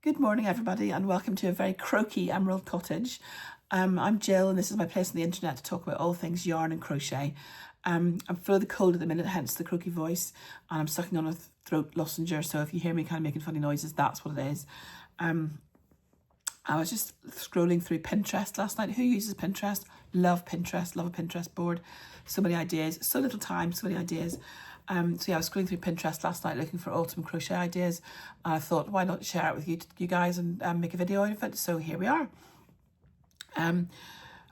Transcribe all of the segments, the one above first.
Good morning, everybody, and welcome to a very croaky Emerald Cottage. I'm Jill, and this is my place on the internet to talk about all things yarn and crochet. I'm full of the cold at the minute, hence the croaky voice, and I'm sucking on a throat lozenge, so if you hear me kind of making funny noises, that's what it is. I was just scrolling through Pinterest last night. Who uses Pinterest? Love Pinterest, love a Pinterest board. So many ideas, so little time, so many ideas. So yeah, I was scrolling through Pinterest last night looking for autumn crochet ideas. And I thought, why not share it with you guys and make a video out of it? So here we are. I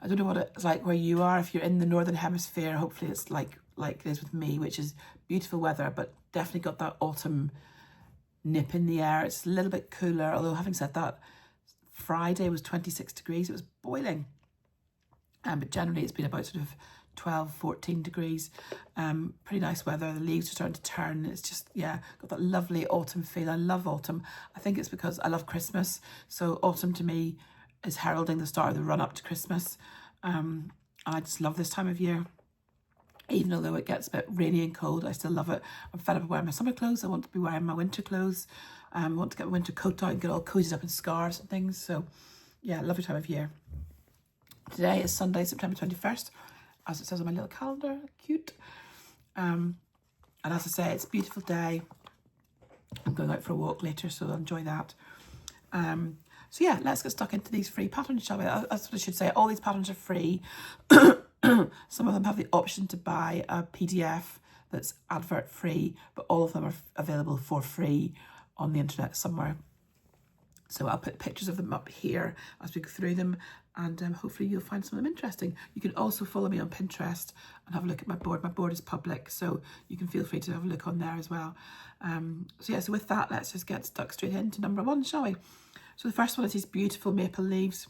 don't know what it's like where you are. If you're in the Northern Hemisphere, hopefully it's like it is with me, which is beautiful weather, but definitely got that autumn nip in the air. It's a little bit cooler, although having said that, Friday was 26 degrees. It was boiling. But generally it's been about sort of 12, 14 degrees. Pretty nice weather. The leaves are starting to turn. It's just, yeah, got that lovely autumn feel. I love autumn. I think it's because I love Christmas. So autumn to me is heralding the start of the run up to Christmas. I just love this time of year. Even although it gets a bit rainy and cold, I still love it. I'm fed up of wearing my summer clothes. I want to be wearing my winter clothes. I want to get my winter coat out and get all cozied up in scarves and things. So yeah, lovely time of year. Today is Sunday, September 21st, as it says on my little calendar. Cute. And as I say, it's a beautiful day. I'm going out for a walk later, so I'll enjoy that. So yeah, let's get stuck into these free patterns, shall we? That's what I should say. All these patterns are free. Some of them have the option to buy a PDF that's advert free, but all of them are available for free on the internet somewhere. So I'll put pictures of them up here as we go through them, and hopefully you'll find some of them interesting. You can also follow me on Pinterest and have a look at my board. My board is public, so you can feel free to have a look on there as well. So yeah, so with that, let's just get stuck straight into number one, shall we? So the first one is these beautiful maple leaves.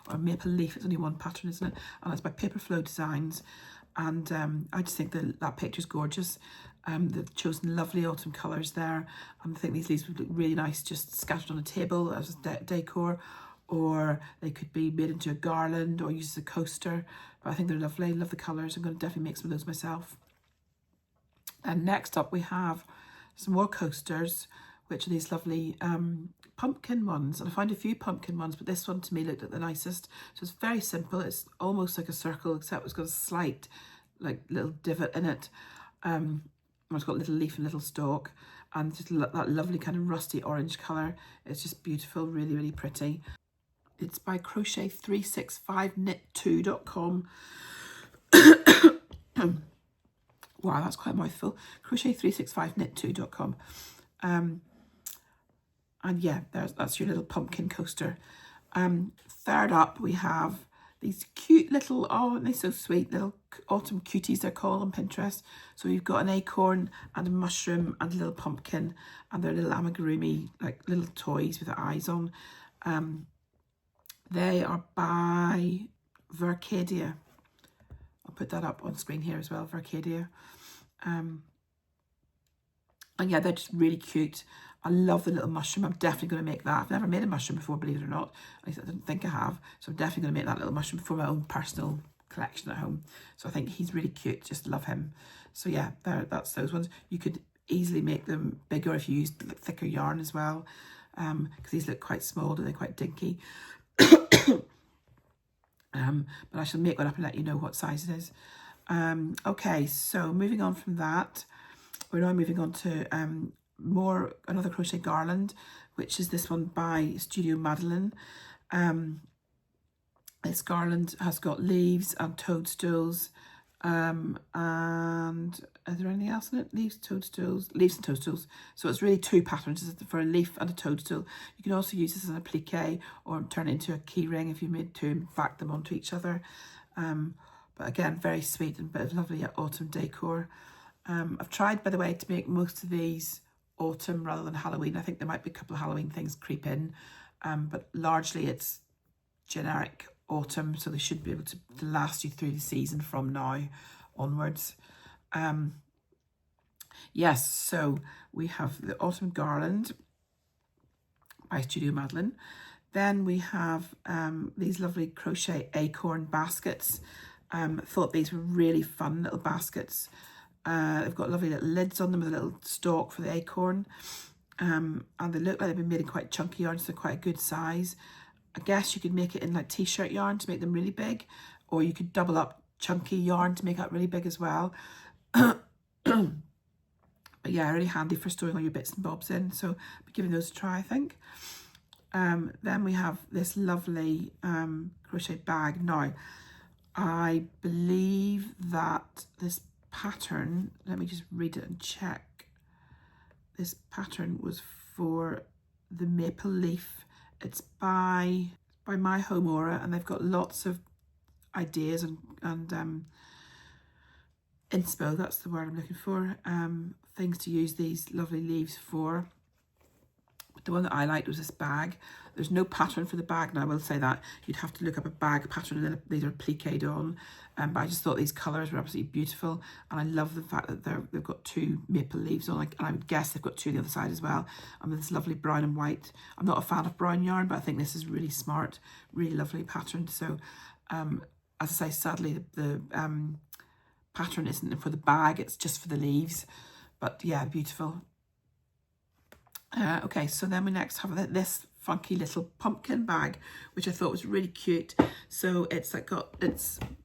Or maple leaf, it's only one pattern, isn't it? And it's by Paper Flow Designs. And I just think that picture's gorgeous. They've chosen lovely autumn colours there. I think these leaves would look really nice just scattered on a table as decor, or they could be made into a garland or used as a coaster. But I think they're lovely. Love the colours. I'm going to definitely make some of those myself. And next up we have some more coasters, which are these lovely pumpkin ones. And I found a few pumpkin ones, but this one to me looked like the nicest. So it's very simple. It's almost like a circle, except it's got a slight like little divot in it. It's got a little leaf and little stalk, and just that lovely kind of rusty orange colour. It's just beautiful, really, really pretty. It's by crochet365knit2.com. Wow, that's quite a mouthful. crochet365knit2.com. And yeah, that's your little pumpkin coaster. Third up, we have these cute little, oh, aren't they so sweet, little autumn cuties they're called on Pinterest. So we've got an acorn and a mushroom and a little pumpkin, and they're little amigurumi, like little toys with their eyes on. They are by Vercadia. I'll put that up on screen here as well, Vercadia. And yeah, they're just really cute. I love the little mushroom. I'm definitely going to make that. I've never made a mushroom before, believe it or not. At least I didn't think I have. So I'm definitely going to make that little mushroom for my own personal collection at home. So I think he's really cute. Just love him. So yeah, that's those ones. You could easily make them bigger if you used thicker yarn as well. Because these look quite small, they're quite dinky. But I shall make one up and let you know what size it is. Okay, so moving on from that, we're now moving on to another crochet garland, which is this one by Studio Madeline. This garland has got leaves and toadstools, and is there anything else in it? Leaves and toadstools. So it's really two patterns for a leaf and a toadstool. You can also use this as an applique or turn it into a key ring if you made two and back them onto each other. But again, very sweet and a bit of lovely autumn decor. I've tried, by the way, to make most of these autumn rather than Halloween. I think there might be a couple of Halloween things creep in, but largely it's generic autumn, so they should be able to last you through the season from now onwards. Yes, so we have the autumn garland by Studio Madeline. Then we have these lovely crochet acorn baskets. Thought these were really fun little baskets. They've got lovely little lids on them with a little stalk for the acorn. and they look like they've been made in quite chunky yarn, so they're quite a good size. I guess you could make it in like t-shirt yarn to make them really big, or you could double up chunky yarn to make it really big as well. But yeah, really handy for storing all your bits and bobs in, so I'll be giving those a try, I think. Then we have this lovely crochet bag. Now, I believe that this pattern, let me just read it and check. This pattern was for the maple leaf. It's by My Home Aura, and they've got lots of ideas and inspo, that's the word I'm looking for, things to use these lovely leaves for. But the one that I liked was this bag. There's no pattern for the bag now, I will say that. You'd have to look up a bag pattern and then these are pliqued on. But I just thought these colours were absolutely beautiful. And I love the fact that they've got two maple leaves on. And I would guess they've got two on the other side as well. And with this lovely brown and white. I'm not a fan of brown yarn, but I think this is really smart, really lovely pattern. So, as I say, sadly, the pattern isn't for the bag, it's just for the leaves. But yeah, beautiful. Okay, so then we next have this funky little pumpkin bag, which I thought was really cute. So it's like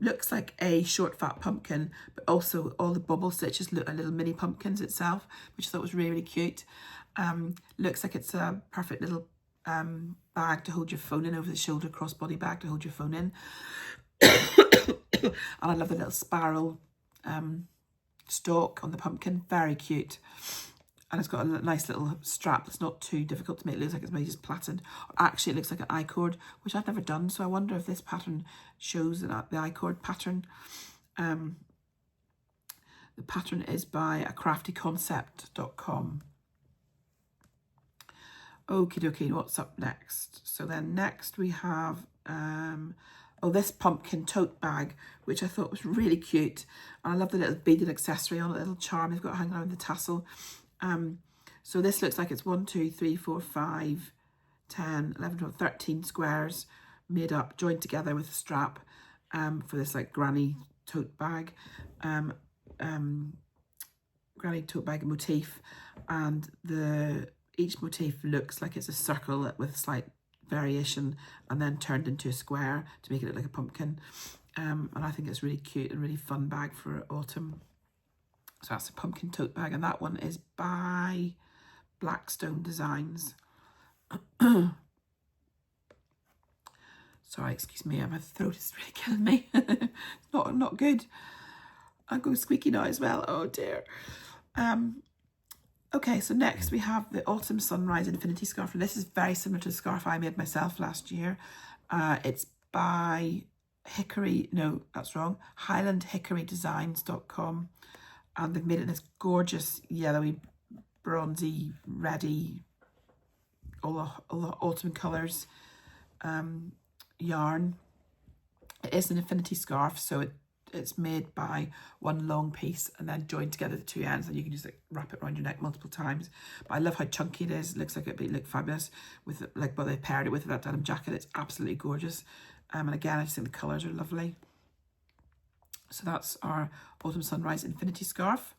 looks like a short fat pumpkin, but also all the bubble stitches look like little mini pumpkins itself, which I thought was really, really cute. Looks like it's a perfect little bag to hold your phone in, over the shoulder crossbody bag to hold your phone in. And I love the little spiral stalk on the pumpkin, very cute. And it's got a nice little strap that's not too difficult to make. It looks like it's maybe just plaited. Actually, it looks like an I-cord, which I've never done. So I wonder if this pattern shows the I-cord pattern. The pattern is by acraftyconcept.com. Okie dokie, what's up next? So then next we have this pumpkin tote bag, which I thought was really cute. And I love the little beaded accessory on it, little charm they've got hanging around the tassel. So this looks like it's 1, 2, 3, 4, 5, 10, 11, 12, 13 squares made up, joined together with a strap for this like granny tote bag. Granny tote bag motif, and each motif looks like it's a circle with a slight variation and then turned into a square to make it look like a pumpkin. And I think it's really cute and really fun bag for autumn. So that's a pumpkin tote bag, and that one is by Blackstone Designs. Sorry, excuse me, my throat is really killing me. not good. I'm going squeaky now as well. Oh dear. Okay, so next we have the Autumn Sunrise Infinity Scarf. And this is very similar to the scarf I made myself last year. It's by HighlandHickoryDesigns.com. And they've made it in this gorgeous yellowy, bronzy, reddy, all the autumn colours yarn. It is an infinity scarf, so it's made by one long piece and then joined together the two ends, and you can just like wrap it around your neck multiple times. But I love how chunky it is. It looks like it'd look fabulous with like what they paired it with that denim jacket. It's absolutely gorgeous. And again, I just think the colours are lovely. So that's our Autumn Sunrise Infinity Scarf.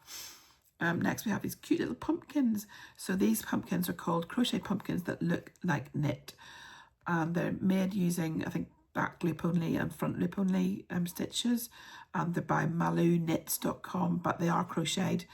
Next we have these cute little pumpkins. So these pumpkins are called crochet pumpkins that look like knit. And they're made using, I think, back loop only and front loop only stitches. And they're by maluknits.com, but they are crocheted.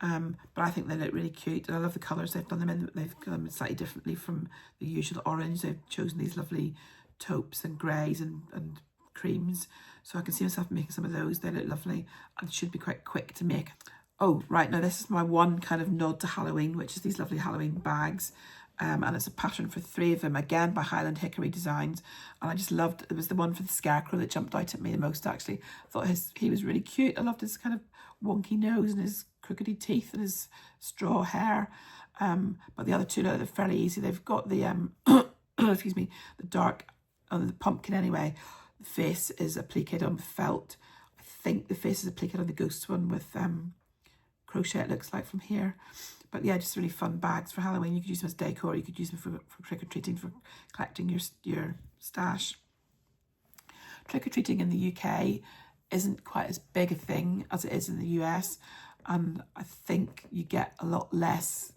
But I think they look really cute. And I love the colours they've done them in. They've done them slightly differently from the usual orange. They've chosen these lovely taupes and greys and creams. So I can see myself making some of those. They look lovely and should be quite quick to make. Oh, right, now this is my one kind of nod to Halloween, which is these lovely Halloween bags. And it's a pattern for 3 of them, again by Highland Hickory Designs. And I just loved, it was the one for the scarecrow that jumped out at me the most, actually. I thought he was really cute. I loved his kind of wonky nose and his crookedy teeth and his straw hair. But the other two are fairly easy. They've got the, excuse me, the dark, the pumpkin anyway. The face is appliqued on felt. I think the face is appliqued on the ghost one with crochet, it looks like from here. But yeah, just really fun bags for Halloween. You could use them as decor. You could use them for trick-or-treating, for collecting your stash. Trick-or-treating in the UK isn't quite as big a thing as it is in the US. And I think you get a lot less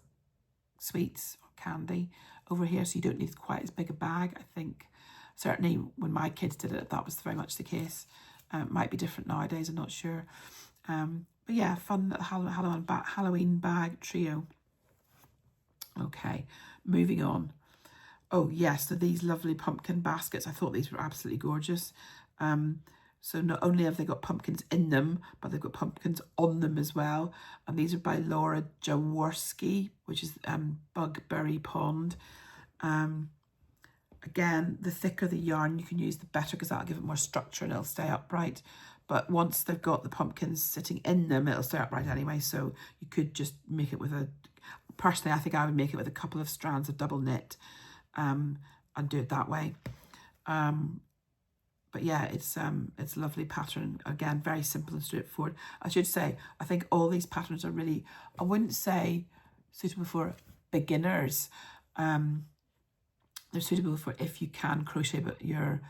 sweets or candy over here, so you don't need quite as big a bag. I think certainly when my kids did it, that was very much the case. Might be different nowadays, I'm not sure. But yeah, fun Halloween bag trio. Okay, moving on. Oh yes, so these lovely pumpkin baskets. I thought these were absolutely gorgeous. So not only have they got pumpkins in them, but they've got pumpkins on them as well. And these are by Laura Jaworski, which is Bugberry Pond. Again, the thicker the yarn you can use, the better, because that'll give it more structure and it'll stay upright. But once they've got the pumpkins sitting in them, it'll stay upright anyway. So you could just make it with a, personally, I think I would make it with a couple of strands of double knit and do it that way. But yeah, it's a lovely pattern. Again, very simple and straightforward. I should say, I think all these patterns are really, I wouldn't say suitable for beginners. They're suitable for if you can crochet, but you're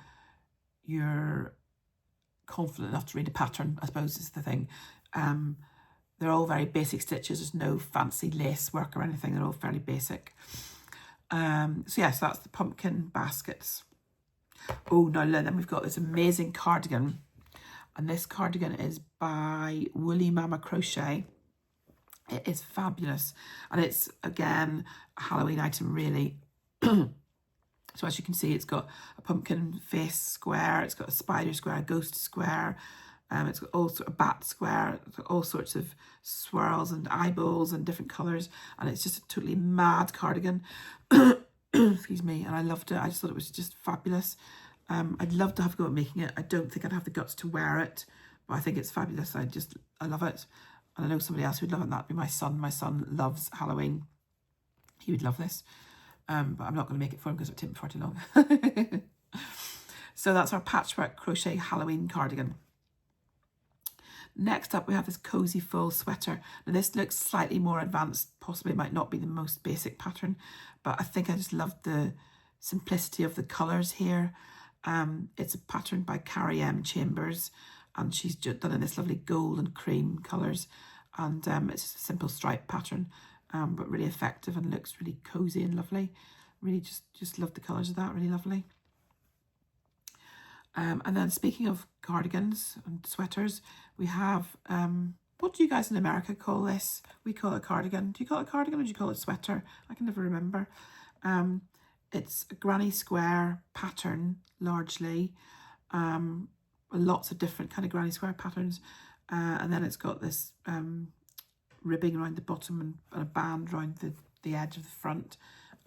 confident enough to read a pattern, I suppose is the thing. They're all very basic stitches. There's no fancy lace work or anything. They're all fairly basic. So yes, that's the pumpkin baskets. Oh, now then we've got this amazing cardigan. And this cardigan is by Woolly Mama Crochet. It is fabulous. And it's, again, a Halloween item, really. So as you can see, it's got a pumpkin face square, it's got a spider square, a ghost square, it's got all sort of bat square, it's got all sorts of swirls and eyeballs and different colours, and it's just a totally mad cardigan. Excuse me, and I loved it. I just thought it was just fabulous. I'd love to have a go at making it. I don't think I'd have the guts to wear it, but I think it's fabulous. I love it. And I know somebody else who'd love it, and that'd be my son. My son loves Halloween. He would love this. But I'm not going to make it for him because it would take me far too long. So that's our patchwork crochet Halloween cardigan. Next up, we have this cozy full sweater. Now this looks slightly more advanced. Possibly it might not be the most basic pattern, but I think I just love the simplicity of the colours here. It's a pattern by Carrie M. Chambers, and she's just done in this lovely gold and cream colours. And it's a simple stripe pattern. But really effective and looks really cozy and lovely. Really just love the colours of that, really lovely. And then speaking of cardigans and sweaters, we have, what do you guys in America call this? We call it a cardigan. Do you call it a cardigan or do you call it a sweater? I can never remember. It's a granny square pattern, largely. Lots of different kind of granny square patterns. And then it's got this ribbing around the bottom and a band around the edge of the front,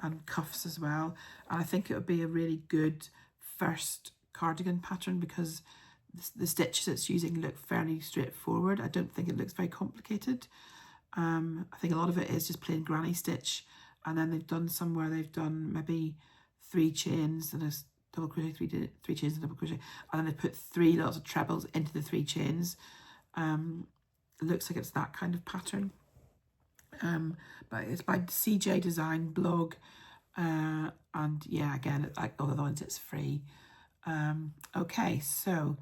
and cuffs as well. And I think it would be a really good first cardigan pattern because the stitches it's using look fairly straightforward. I don't think it looks very complicated. I think a lot of it is just plain granny stitch, and then they've done somewhere they've done maybe 3 chains and a double crochet, three chains and double crochet, and then they put 3 lots of trebles into the 3 chains. It looks like it's that kind of pattern. But it's by CJ Design blog. And yeah, again, like all the ones, it's free. Okay, so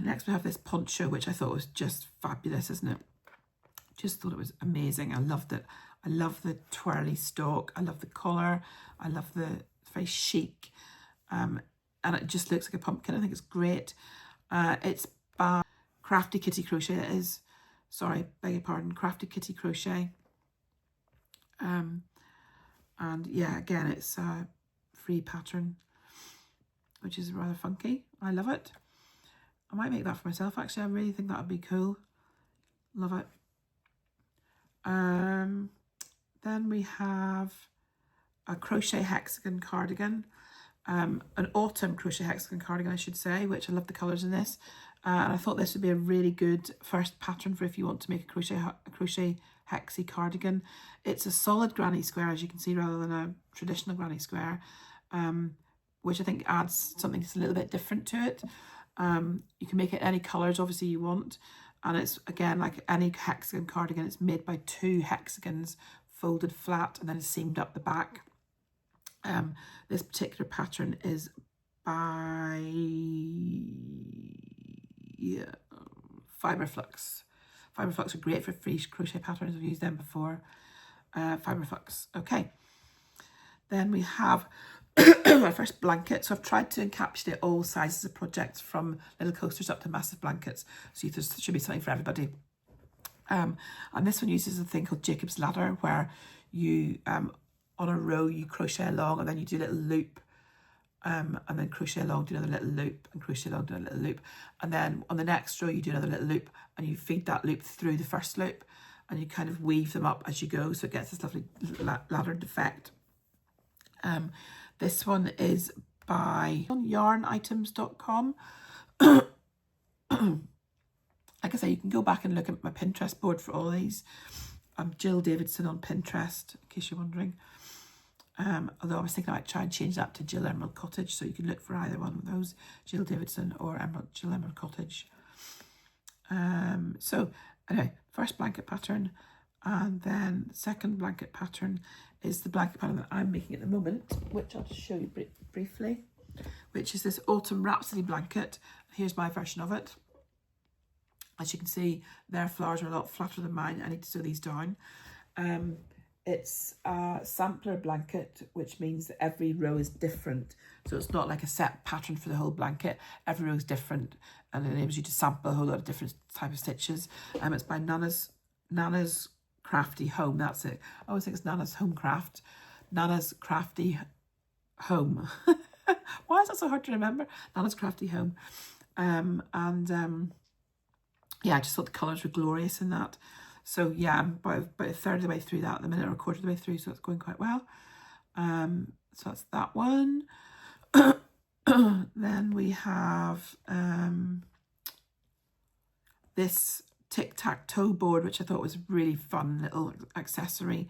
next we have this poncho, which I thought was just fabulous, isn't it? Just thought it was amazing. I loved it. I love the twirly stalk. I love the collar. I love it's very chic. And it just looks like a pumpkin. I think it's great. It's by Crafty Kitty Crochet, it is. Sorry, beg your pardon, Crafty Kitty Crochet. And yeah, again, it's a free pattern, which is rather funky. I love it. I might make that for myself, actually. I really think that would be cool. Love it. Then we have a crochet hexagon cardigan. An autumn crochet hexagon cardigan, I should say, which I love the colours in this. And I thought this would be a really good first pattern for if you want to make a crochet hexy cardigan. It's a solid granny square, as you can see, rather than a traditional granny square, which I think adds something that's a little bit different to it. You can make it any colours, obviously, you want. And it's, again, like any hexagon cardigan, it's made by 2 hexagons folded flat and then seamed up the back. This particular pattern is by Fiberflux Fibre Flux are great for free crochet patterns. I've used them before. Fibre Flux. Okay. Then we have my first blanket. So I've tried to encapsulate all sizes of projects, from little coasters up to massive blankets. So there should be something for everybody. And this one uses a thing called Jacob's Ladder, where you, on a row, you crochet along and then you do a little loop. And then crochet along, do another little loop, and crochet along, do a little loop. And then on the next row, you do another little loop, and you feed that loop through the first loop, and you kind of weave them up as you go. So it gets this lovely laddered effect. This one is by yarnitems.com. Like I say, you can go back and look at my Pinterest board for all these. I'm Jill Davidson on Pinterest, in case you're wondering. Although I was thinking I might try and change that to Jill Emerald Cottage, so you can look for either one of those, Jill Davidson or Jill Emerald Cottage. So anyway, first blanket pattern, and then second blanket pattern is the blanket pattern that I'm making at the moment, which I'll just show you briefly, which is this Autumn Rhapsody blanket. Here's my version of it. As you can see, their flowers are a lot flatter than mine. I need to sew these down. It's a sampler blanket, which means that every row is different. So it's not like a set pattern for the whole blanket. Every row is different, and it enables you to sample a whole lot of different type of stitches. It's by Nana's Crafty Home. That's it. I always think it's Nana's Homecraft. Nana's Crafty Home. Why is that so hard to remember? Nana's Crafty Home. Yeah, I just thought the colours were glorious in that. So yeah, I'm about a third of the way through that at the minute, or a quarter of the way through, so it's going quite well. So that's that one. Then we have this tic-tac-toe board, which I thought was a really fun little accessory.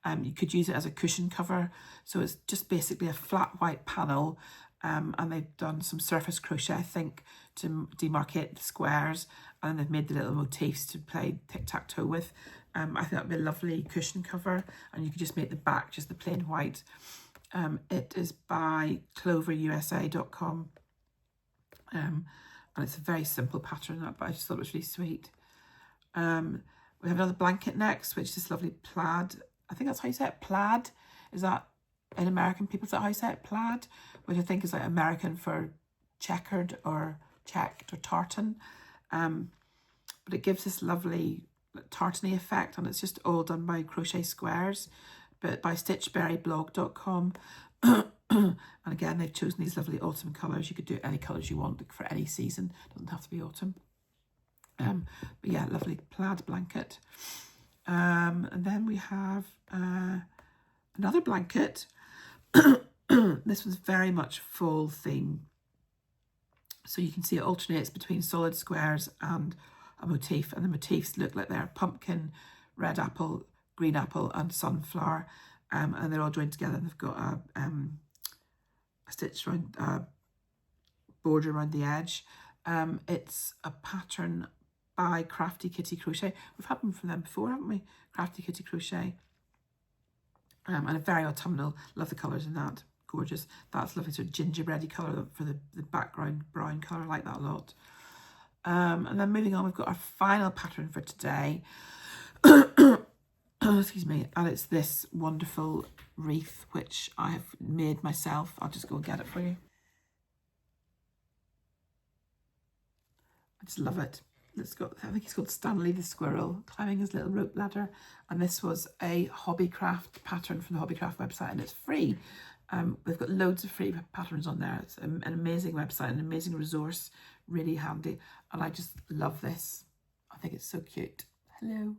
You could use it as a cushion cover. So it's just basically a flat white panel, and they've done some surface crochet, I think, to demarcate the squares, and they've made the little motifs to play tic-tac-toe with. I think that would be a lovely cushion cover, and you could just make the back just the plain white. It is by cloverusa.com, and it's a very simple pattern, but I just thought it was really sweet. We have another blanket next, which is this lovely plaid. I think that's how you say it, plaid. Is that in American people, is that how you say it, plaid? Which I think is like American for checkered or checked or tartan. But it gives this lovely tartany effect, and it's just all done by crochet squares, but by stitchberryblog.com. And again, they've chosen these lovely autumn colours. You could do any colours you want for any season. It doesn't have to be autumn. But yeah, lovely plaid blanket. And then we have another blanket. This was very much fall theme. So you can see it alternates between solid squares and a motif, and the motifs look like they're pumpkin, red apple, green apple, and sunflower, and they're all joined together, and they've got a stitch around, border around the edge. It's a pattern by Crafty Kitty Crochet. We've had them from them before, haven't we? Crafty Kitty Crochet, and a very autumnal. Love the colours in that. Gorgeous. That's lovely sort of gingerbready colour for the background brown colour. I like that a lot. And then moving on, we've got our final pattern for today. Excuse me. And it's this wonderful wreath, which I have made myself. I'll just go and get it for you. I just love it. It's got, I think it's called Stanley the Squirrel climbing his little rope ladder. And this was a Hobbycraft pattern from the Hobbycraft website, and it's free. We've got loads of free patterns on there. It's an amazing website, an amazing resource, really handy. And I just love this. I think it's so cute. Hello.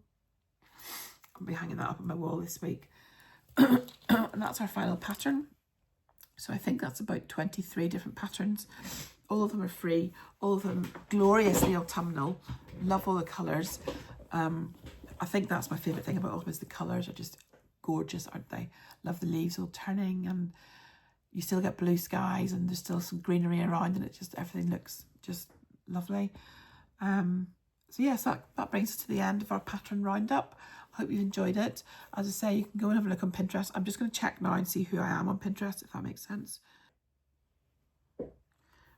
I'll be hanging that up on my wall this week. And that's our final pattern. So I think that's about 23 different patterns. All of them are free. All of them gloriously autumnal. Love all the colours. I think that's my favourite thing about autumn is the colours are just gorgeous, aren't they? Love the leaves all turning, and you still get blue skies, and there's still some greenery around, and it just, everything looks just lovely. So yes, that brings us to the end of our pattern roundup. I hope you've enjoyed it. As I say, you can go and have a look on Pinterest. I'm just going to check now and see who I am on Pinterest, if that makes sense.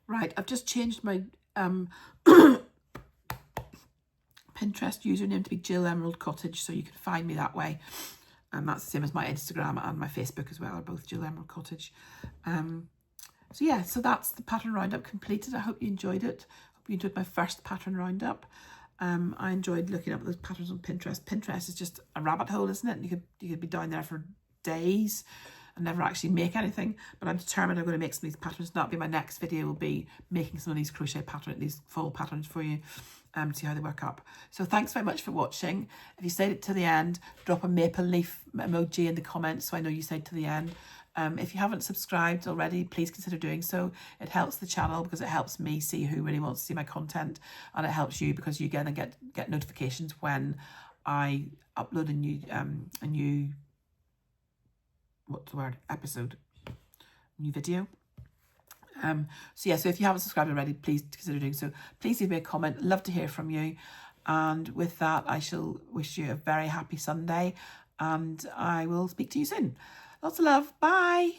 Right, I've just changed my Pinterest Pinterest username to be Jill Emerald Cottage, so you can find me that way. And that's the same as my Instagram and my Facebook as well, are both Jill Emerald Cottage. So yeah, so that's the pattern roundup completed. I hope you enjoyed it. Hope you enjoyed my first pattern roundup. I enjoyed looking up those patterns on Pinterest. Pinterest is just a rabbit hole, isn't it? You could be down there for days and never actually make anything. But I'm determined I'm going to make some of these patterns. That'll be my next video, will be making some of these crochet patterns, these fall patterns for you. See how they work up. So thanks very much for watching. If you stayed to the end, drop a maple leaf emoji in the comments so I know you stayed to the end. If you haven't subscribed already, please consider doing so. It helps the channel because it helps me see who really wants to see my content, and it helps you because you get notifications when I upload a new what's the word, episode, new video. So yeah, so if you haven't subscribed already, please consider doing so. Please leave me a comment. Love to hear from you. And with that, I shall wish you a very happy Sunday, and I will speak to you soon. Lots of love. Bye.